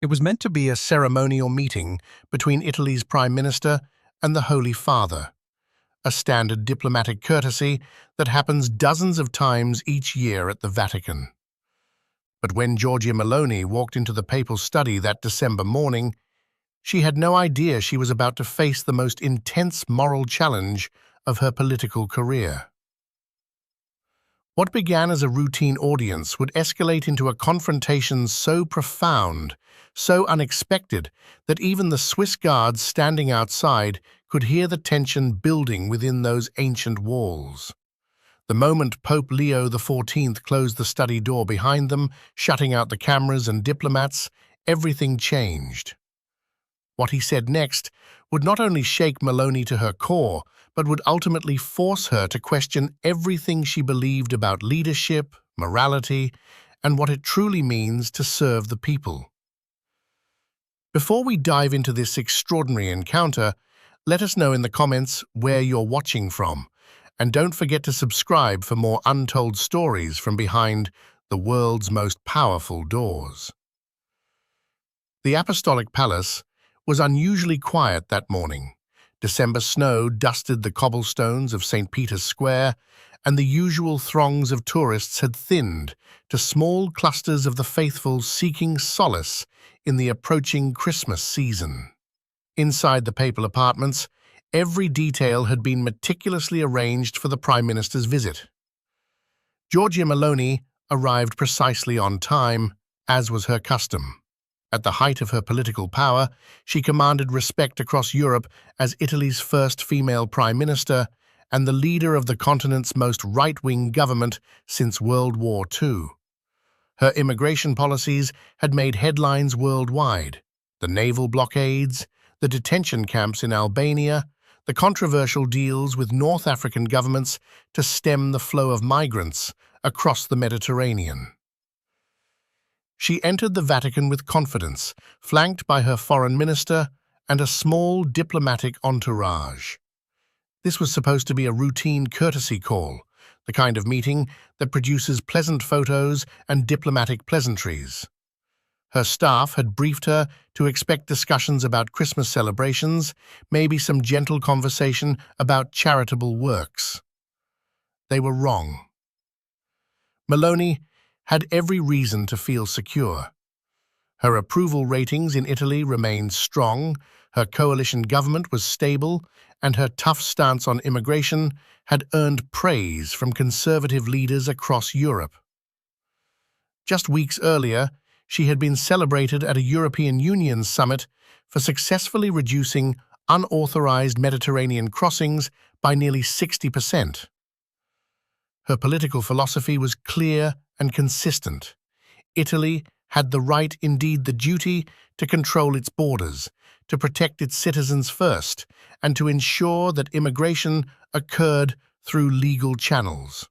It was meant to be a ceremonial meeting between Italy's Prime Minister and the Holy Father, a standard diplomatic courtesy that happens dozens of times each year at the Vatican. But when Giorgia Meloni walked into the papal study that December morning, she had no idea she was about to face the most intense moral challenge of her political career. What began as a routine audience would escalate into a confrontation so profound, so unexpected, that even the Swiss guards standing outside could hear the tension building within those ancient walls. The moment Pope Leo XIV closed the study door behind them, shutting out the cameras and diplomats, everything changed. What he said next would not only shake Meloni to her core, but would ultimately force her to question everything she believed about leadership, morality, and what it truly means to serve the people. Before we dive into this extraordinary encounter, let us know in the comments where you're watching from, and don't forget to subscribe for more untold stories from behind the world's most powerful doors. The Apostolic Palace was unusually quiet that morning. December snow dusted the cobblestones of St. Peter's Square, and the usual throngs of tourists had thinned to small clusters of the faithful seeking solace in the approaching Christmas season. Inside the papal apartments, every detail had been meticulously arranged for the Prime Minister's visit. Giorgia Meloni arrived precisely on time, as was her custom. At the height of her political power, she commanded respect across Europe as Italy's first female prime minister and the leader of the continent's most right-wing government since World War II. Her immigration policies had made headlines worldwide. The naval blockades, the detention camps in Albania, the controversial deals with North African governments to stem the flow of migrants across the Mediterranean. She entered the Vatican with confidence, flanked by her foreign minister and a small diplomatic entourage. This was supposed to be a routine courtesy call, the kind of meeting that produces pleasant photos and diplomatic pleasantries. Her staff had briefed her to expect discussions about Christmas celebrations, maybe some gentle conversation about charitable works. They were wrong. Meloni had every reason to feel secure. Her approval ratings in Italy remained strong, her coalition government was stable, and her tough stance on immigration had earned praise from conservative leaders across Europe. Just weeks earlier, she had been celebrated at a European Union summit for successfully reducing unauthorized Mediterranean crossings by nearly 60%. Her political philosophy was clear and consistent. Italy had the right, indeed the duty, to control its borders, to protect its citizens first, and to ensure that immigration occurred through legal channels.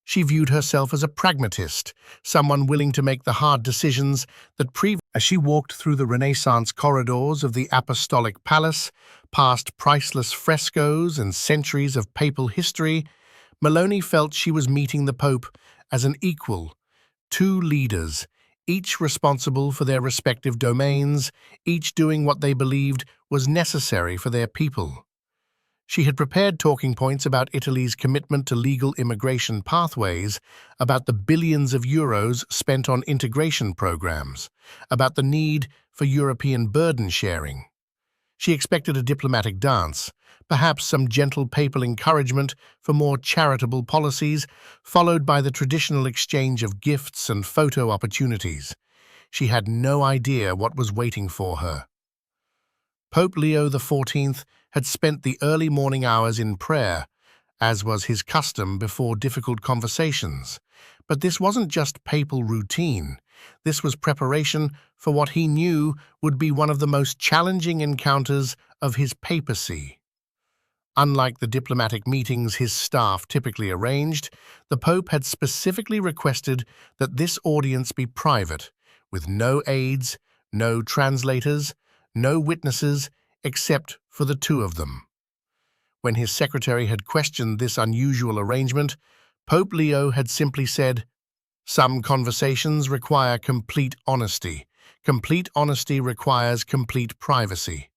She viewed herself as a pragmatist, someone willing to make the hard decisions that As she walked through the Renaissance corridors of the Apostolic Palace, past priceless frescoes and centuries of papal history, Meloni felt she was meeting the Pope as an equal, two leaders, each responsible for their respective domains, each doing what they believed was necessary for their people. She had prepared talking points about Italy's commitment to legal immigration pathways, about the billions of euros spent on integration programs, about the need for European burden sharing. She expected a diplomatic dance, perhaps some gentle papal encouragement for more charitable policies, followed by the traditional exchange of gifts and photo opportunities. She had no idea what was waiting for her. Pope Leo XIV had spent the early morning hours in prayer, as was his custom before difficult conversations. But this wasn't just papal routine. This was preparation for what he knew would be one of the most challenging encounters of his papacy. Unlike the diplomatic meetings his staff typically arranged, the Pope had specifically requested that this audience be private, with no aides, no translators, no witnesses except for the two of them. When his secretary had questioned this unusual arrangement, Pope Leo had simply said, "Some conversations require complete honesty, Complete honesty requires complete privacy.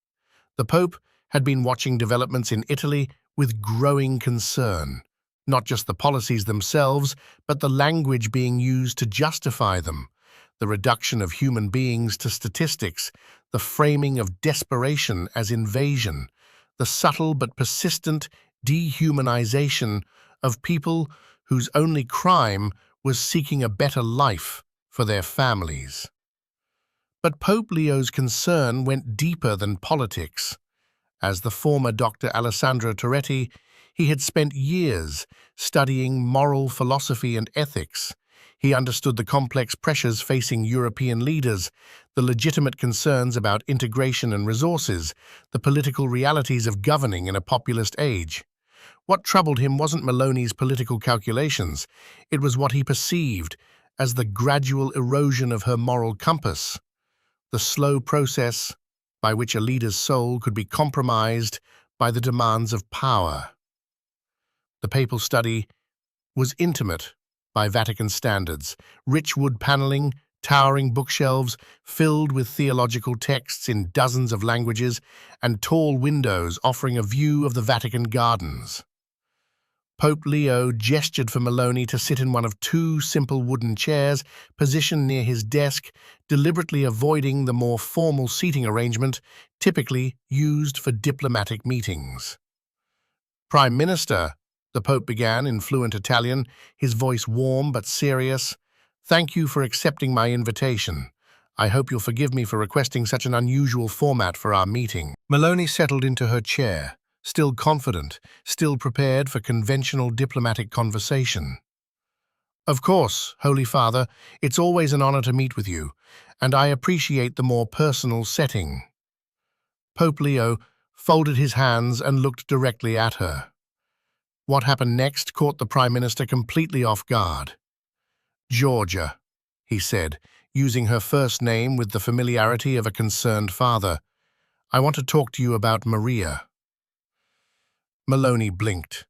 The Pope had been watching developments in Italy with growing concern, not just the policies themselves, but the language being used to justify them, the reduction of human beings to statistics, the framing of desperation as invasion, the subtle but persistent dehumanization of people whose only crime was seeking a better life for their families. But Pope Leo's concern went deeper than politics. As the former Dr. Alessandro Toretti, he had spent years studying moral philosophy and ethics. He understood the complex pressures facing European leaders, the legitimate concerns about integration and resources, the political realities of governing in a populist age. What troubled him wasn't Meloni's political calculations, it was what he perceived as the gradual erosion of her moral compass, the slow process by which a leader's soul could be compromised by the demands of power. The papal study was intimate by Vatican standards, rich wood paneling, towering bookshelves filled with theological texts in dozens of languages, and tall windows offering a view of the Vatican gardens. Pope Leo gestured for Meloni to sit in one of two simple wooden chairs positioned near his desk, deliberately avoiding the more formal seating arrangement typically used for diplomatic meetings. "Prime Minister," the Pope began in fluent Italian, his voice warm but serious, "thank you for accepting my invitation. I hope you'll forgive me for requesting such an unusual format for our meeting." Meloni settled into her chair, still confident, still prepared for conventional diplomatic conversation. "Of course, Holy Father, it's always an honor to meet with you, and I appreciate the more personal setting." Pope Leo folded his hands and looked directly at her. What happened next caught the Prime Minister completely off guard. "Giorgia," he said, using her first name with the familiarity of a concerned father, "I want to talk to you about Maria." Meloni blinked,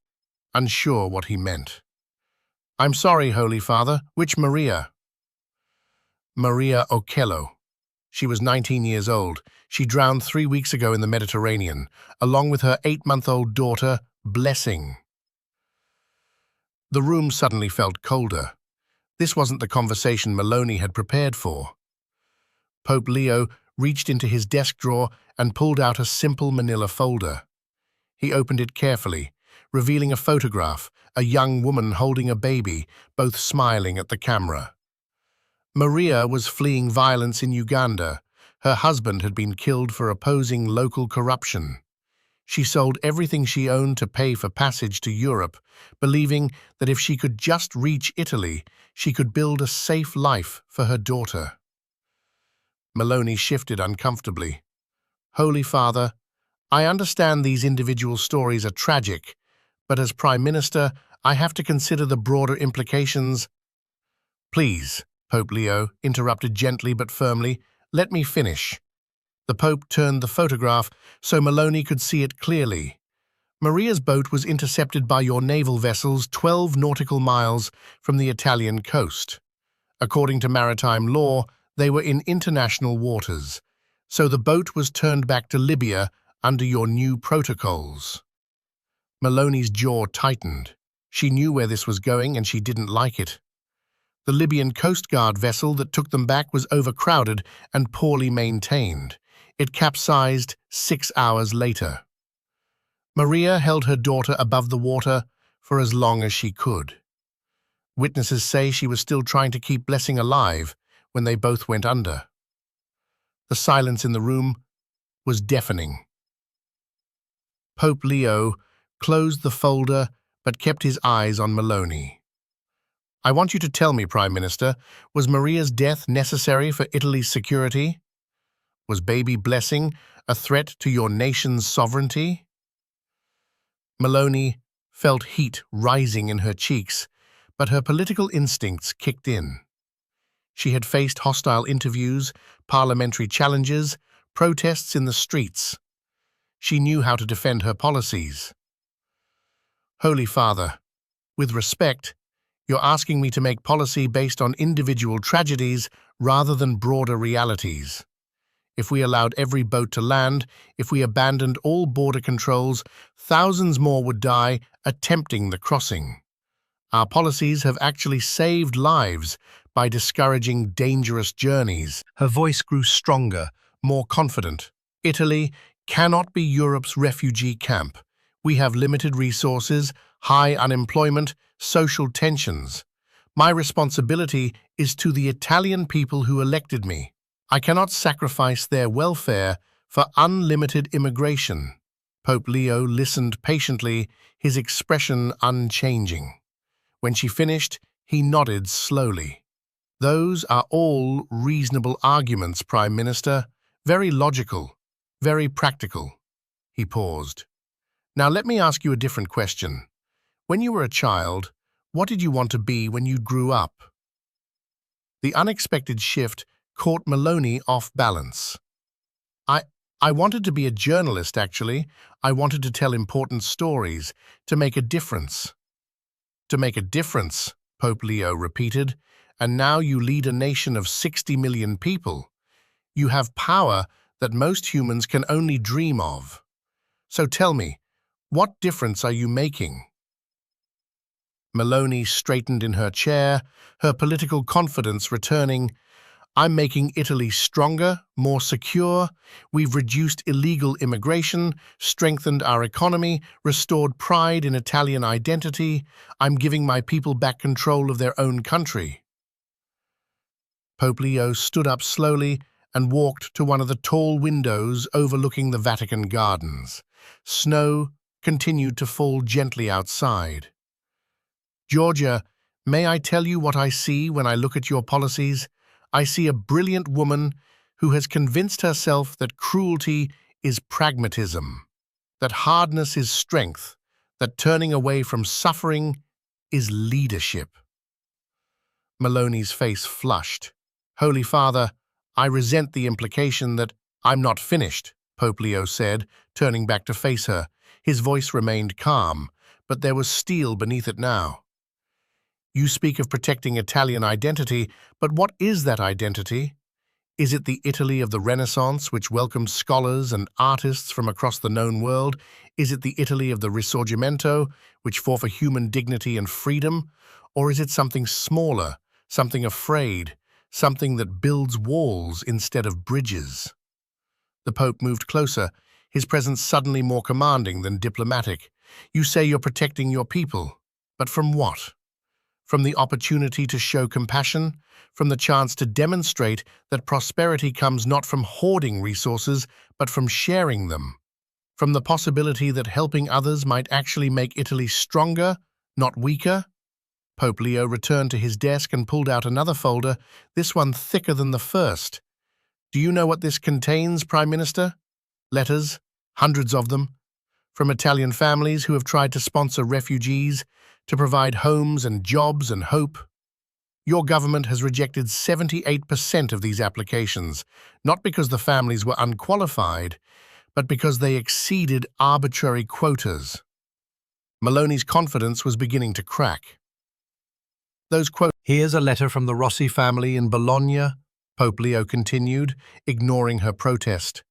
unsure what he meant. "I'm sorry, Holy Father, which Maria?" "Maria Okello. She was 19 years old. She drowned 3 weeks ago in the Mediterranean, along with her 8-month-old daughter, Blessing." The room suddenly felt colder. This wasn't the conversation Meloni had prepared for. Pope Leo reached into his desk drawer and pulled out a simple manila folder. He opened it carefully, revealing a photograph, a young woman holding a baby, both smiling at the camera. Maria was fleeing violence in Uganda. Her husband had been killed for opposing local corruption. She sold everything she owned to pay for passage to Europe, believing that if she could just reach Italy, she could build a safe life for her daughter. Meloni shifted uncomfortably. "Holy Father, I understand these individual stories are tragic, but as Prime Minister, I have to consider the broader implications." "Please," Pope Leo interrupted gently but firmly, "let me finish." The Pope turned the photograph so Meloni could see it clearly. "Maria's boat was intercepted by your naval vessels 12 nautical miles from the Italian coast. According to maritime law, they were in international waters, so the boat was turned back to Libya under your new protocols." Meloni's jaw tightened. She knew where this was going and she didn't like it. The Libyan Coast Guard vessel that took them back was overcrowded and poorly maintained. It capsized 6 hours later. Maria held her daughter above the water for as long as she could. Witnesses say she was still trying to keep Blessing alive when they both went under. The silence in the room was deafening. Pope Leo closed the folder but kept his eyes on Meloni. "I want you to tell me, Prime Minister, was Maria's death necessary for Italy's security? Was baby Blessing a threat to your nation's sovereignty?" Meloni felt heat rising in her cheeks, but her political instincts kicked in. She had faced hostile interviews, parliamentary challenges, protests in the streets. She knew how to defend her policies. "Holy Father, with respect, you're asking me to make policy based on individual tragedies rather than broader realities. If we allowed every boat to land, if we abandoned all border controls, thousands more would die attempting the crossing. Our policies have actually saved lives by discouraging dangerous journeys. Her voice grew stronger, more confident. Italy cannot be Europe's refugee camp. We have limited resources, high unemployment, social tensions. My responsibility is to the Italian people who elected me. I cannot sacrifice their welfare for unlimited immigration. Pope Leo listened patiently, his expression unchanging. When she finished, he nodded slowly. Those are all reasonable arguments, Prime Minister. Very logical, very practical. He paused. Now let me ask you a different question. When you were a child, what did you want to be when you grew up? The unexpected shift caught Meloni off balance. I wanted to be a journalist, actually. I wanted to tell important stories, to make a difference. To make a difference, Pope Leo repeated, and now you lead a nation of 60 million people. You have power that most humans can only dream of. So tell me, what difference are you making? Meloni straightened in her chair, her political confidence returning. I'm making Italy stronger, more secure. We've reduced illegal immigration, strengthened our economy, restored pride in Italian identity. I'm giving my people back control of their own country. Pope Leo stood up slowly and walked to one of the tall windows overlooking the Vatican gardens. Snow continued to fall gently outside. Giorgia, may I tell you what I see when I look at your policies? I see a brilliant woman who has convinced herself that cruelty is pragmatism, that hardness is strength, that turning away from suffering is leadership. Meloni's face flushed. Holy Father, I resent the implication that I'm not finished, Pope Leo said, turning back to face her. His voice remained calm, but there was steel beneath it now. You speak of protecting Italian identity, but what is that identity? Is it the Italy of the Renaissance, which welcomed scholars and artists from across the known world? Is it the Italy of the Risorgimento, which fought for human dignity and freedom? Or is it something smaller, something afraid, something that builds walls instead of bridges? The Pope moved closer, his presence suddenly more commanding than diplomatic. You say you're protecting your people, but from what? From the opportunity to show compassion, from the chance to demonstrate that prosperity comes not from hoarding resources, but from sharing them, from the possibility that helping others might actually make Italy stronger, not weaker. Pope Leo returned to his desk and pulled out another folder, this one thicker than the first. Do you know what this contains, Prime Minister? Letters, hundreds of them, from Italian families who have tried to sponsor refugees, to provide homes and jobs and hope. Your government has rejected 78% of these applications, not because the families were unqualified, but because they exceeded arbitrary quotas. Meloni's confidence was beginning to crack. Here's a letter from the Rossi family in Bologna, Pope Leo continued, ignoring her protest.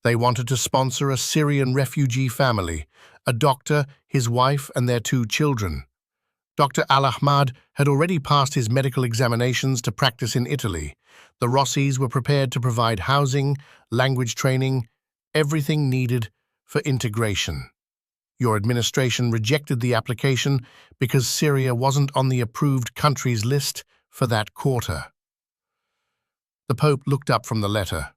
They wanted to sponsor a Syrian refugee family, a doctor, his wife, and their 2 children. Dr. Al-Ahmad had already passed his medical examinations to practice in Italy. The Rossis were prepared to provide housing, language training, everything needed for integration. Your administration rejected the application because Syria wasn't on the approved countries list for that quarter. The Pope looked up from the letter.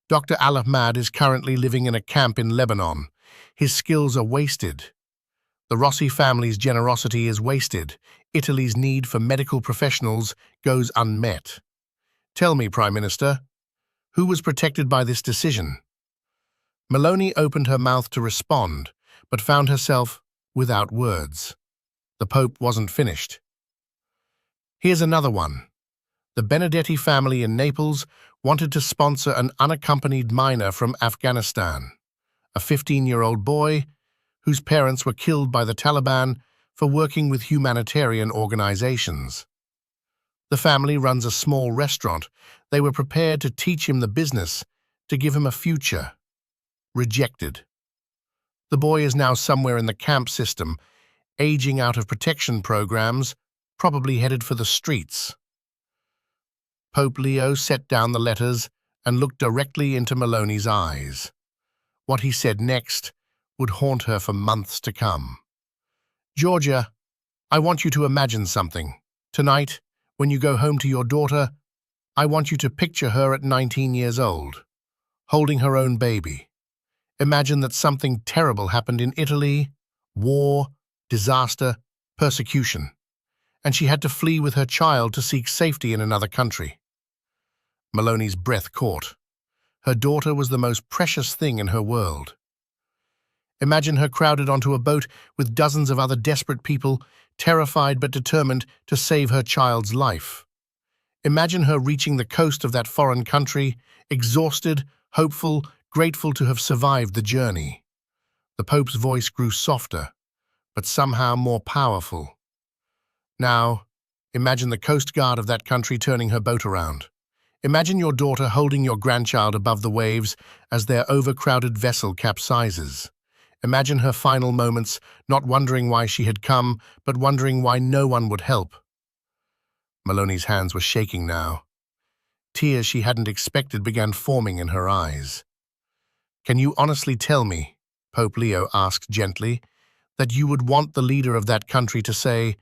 Dr. Al-Ahmad is currently living in a camp in Lebanon. His skills are wasted. The Rossi family's generosity is wasted. Italy's need for medical professionals goes unmet. Tell me, Prime Minister, who was protected by this decision? Meloni opened her mouth to respond, but found herself without words. The Pope wasn't finished. Here's another one. The Benedetti family in Naples wanted to sponsor an unaccompanied minor from Afghanistan, a 15-year-old boy whose parents were killed by the Taliban for working with humanitarian organizations. The family runs a small restaurant. They were prepared to teach him the business, to give him a future. Rejected. The boy is now somewhere in the camp system, aging out of protection programs, probably headed for the streets. Pope Leo set down the letters and looked directly into Meloni's eyes. What he said next would haunt her for months to come. Giorgia, I want you to imagine something. Tonight, when you go home to your daughter, I want you to picture her at 19 years old, holding her own baby. Imagine that something terrible happened in Italy, war, disaster, persecution, and she had to flee with her child to seek safety in another country. Meloni's breath caught. Her daughter was the most precious thing in her world. Imagine her crowded onto a boat with dozens of other desperate people, terrified but determined to save her child's life. Imagine her reaching the coast of that foreign country, exhausted, hopeful, grateful to have survived the journey. The Pope's voice grew softer, but somehow more powerful. Now, imagine the Coast Guard of that country turning her boat around. Imagine your daughter holding your grandchild above the waves as their overcrowded vessel capsizes. Imagine her final moments, not wondering why she had come, but wondering why no one would help. Meloni's hands were shaking now. Tears she hadn't expected began forming in her eyes. Can you honestly tell me, Pope Leo asked gently, that you would want the leader of that country to say,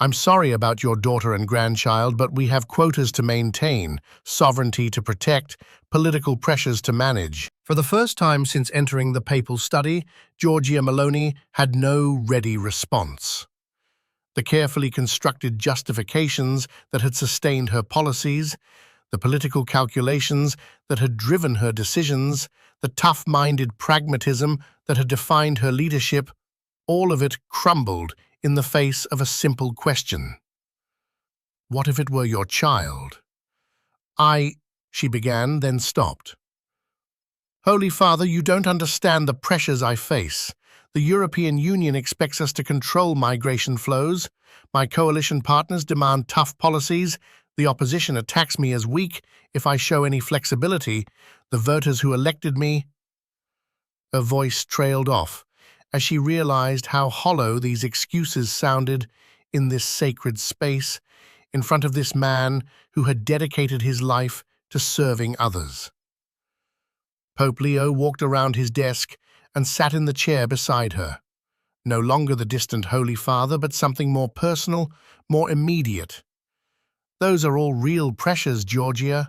I'm sorry about your daughter and grandchild, but we have quotas to maintain, sovereignty to protect, political pressures to manage. For the first time since entering the papal study, Giorgia Meloni had no ready response. The carefully constructed justifications that had sustained her policies, the political calculations that had driven her decisions, the tough-minded pragmatism that had defined her leadership, all of it crumbled in the face of a simple question. What if it were your child? She began, then stopped. Holy Father, you don't understand the pressures I face. The European Union expects us to control migration flows. My coalition partners demand tough policies. The opposition attacks me as weak if I show any flexibility. The voters who elected me... Her voice trailed off as she realized how hollow these excuses sounded in this sacred space, in front of this man who had dedicated his life to serving others. Pope Leo walked around his desk and sat in the chair beside her. No longer the distant Holy Father, but something more personal, more immediate. Those are all real pressures, Giorgia.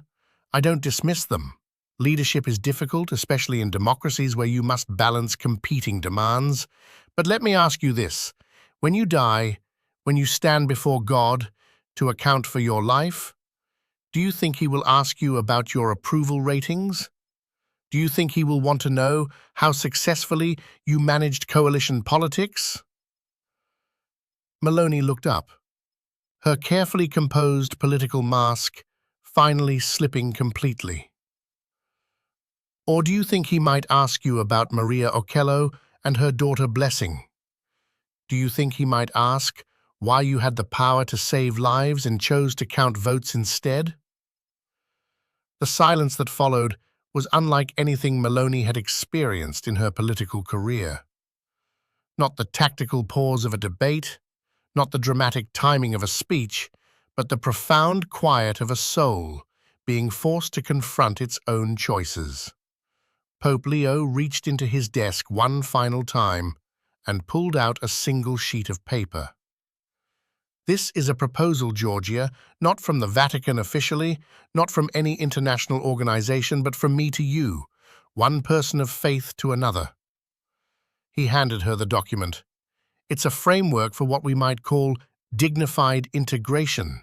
I don't dismiss them. Leadership is difficult, especially in democracies where you must balance competing demands. But let me ask you this. When you die, when you stand before God to account for your life, do you think he will ask you about your approval ratings? Do you think he will want to know how successfully you managed coalition politics? Meloni looked up, her carefully composed political mask finally slipping completely. Or do you think he might ask you about Maria Okello and her daughter Blessing? Do you think he might ask why you had the power to save lives and chose to count votes instead? The silence that followed was unlike anything Meloni had experienced in her political career. Not the tactical pause of a debate, not the dramatic timing of a speech, but the profound quiet of a soul being forced to confront its own choices. Pope Leo reached into his desk one final time and pulled out a single sheet of paper. This is a proposal, Giorgia, not from the Vatican officially, not from any international organization, but from me to you, one person of faith to another. He handed her the document. It's a framework for what we might call dignified integration,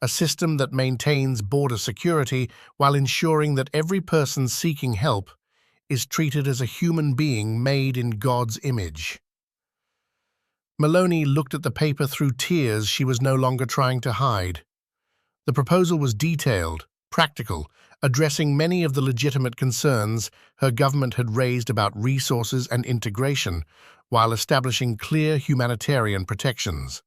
a system that maintains border security while ensuring that every person seeking help is treated as a human being made in God's image. Meloni looked at the paper through tears she was no longer trying to hide. The proposal was detailed, practical, addressing many of the legitimate concerns her government had raised about resources and integration, while establishing clear humanitarian protections.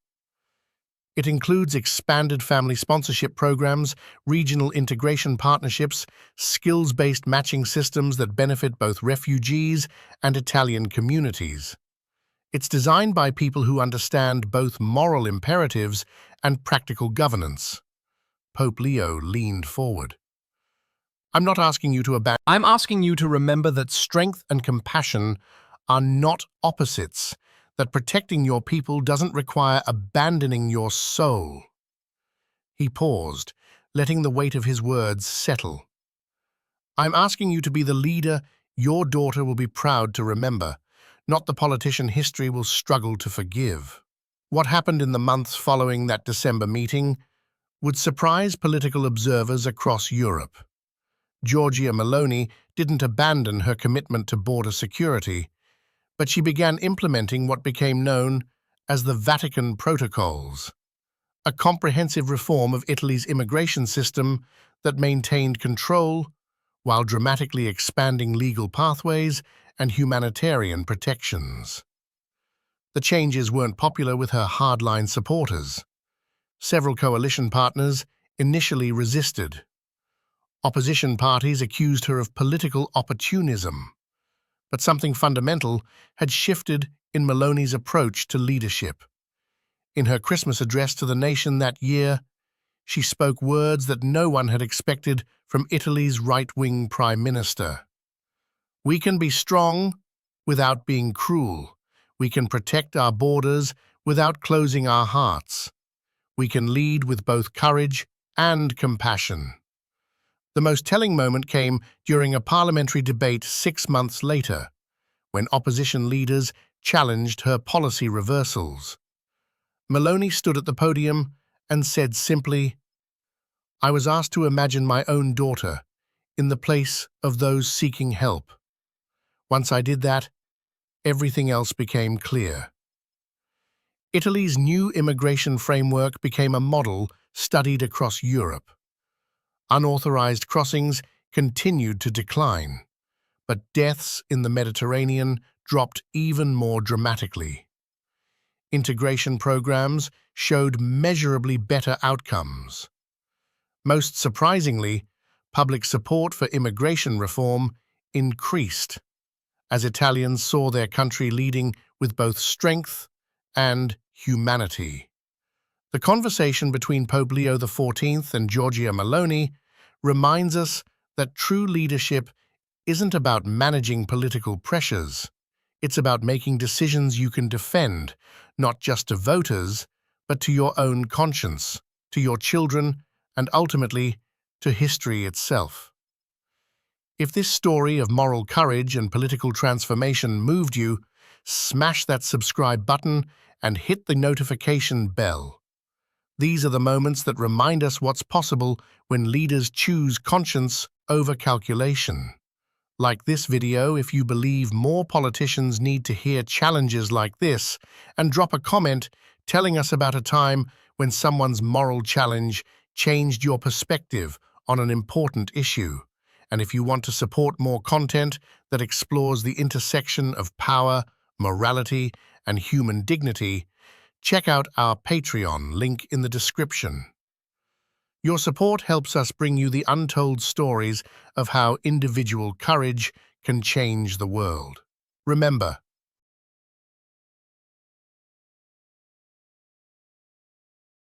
It includes expanded family sponsorship programs, regional integration partnerships, skills-based matching systems that benefit both refugees and Italian communities. It's designed by people who understand both moral imperatives and practical governance. Pope Leo leaned forward. I'm not asking you to abandon. I'm asking you to remember that strength and compassion are not opposites, that protecting your people doesn't require abandoning your soul. He paused, letting the weight of his words settle. I'm asking you to be the leader your daughter will be proud to remember, not the politician history will struggle to forgive. What happened in the months following that December meeting would surprise political observers across Europe. Giorgia Meloni didn't abandon her commitment to border security, but she began implementing what became known as the Vatican Protocols, a comprehensive reform of Italy's immigration system that maintained control while dramatically expanding legal pathways and humanitarian protections. The changes weren't popular with her hardline supporters. Several coalition partners initially resisted. Opposition parties accused her of political opportunism. But something fundamental had shifted in Meloni's approach to leadership. In her Christmas address to the nation that year, she spoke words that no one had expected from Italy's right-wing prime minister. We can be strong without being cruel. We can protect our borders without closing our hearts. We can lead with both courage and compassion. The most telling moment came during a parliamentary debate 6 months later, when opposition leaders challenged her policy reversals. Meloni stood at the podium and said simply, "I was asked to imagine my own daughter in the place of those seeking help. Once I did that, everything else became clear." Italy's new immigration framework became a model studied across Europe. Unauthorized crossings continued to decline, but deaths in the Mediterranean dropped even more dramatically. Integration programs showed measurably better outcomes. Most surprisingly, public support for immigration reform increased as Italians saw their country leading with both strength and humanity. The conversation between Pope Leo XIV and Giorgia Meloni reminds us that true leadership isn't about managing political pressures. It's about making decisions you can defend, not just to voters, but to your own conscience, to your children, and ultimately, to history itself. If this story of moral courage and political transformation moved you, smash that subscribe button and hit the notification bell. These are the moments that remind us what's possible when leaders choose conscience over calculation. Like this video if you believe more politicians need to hear challenges like this, and drop a comment telling us about a time when someone's moral challenge changed your perspective on an important issue. And if you want to support more content that explores the intersection of power, morality, and human dignity, check out our Patreon link in the description. Your support helps us bring you the untold stories of how individual courage can change the world. Remember,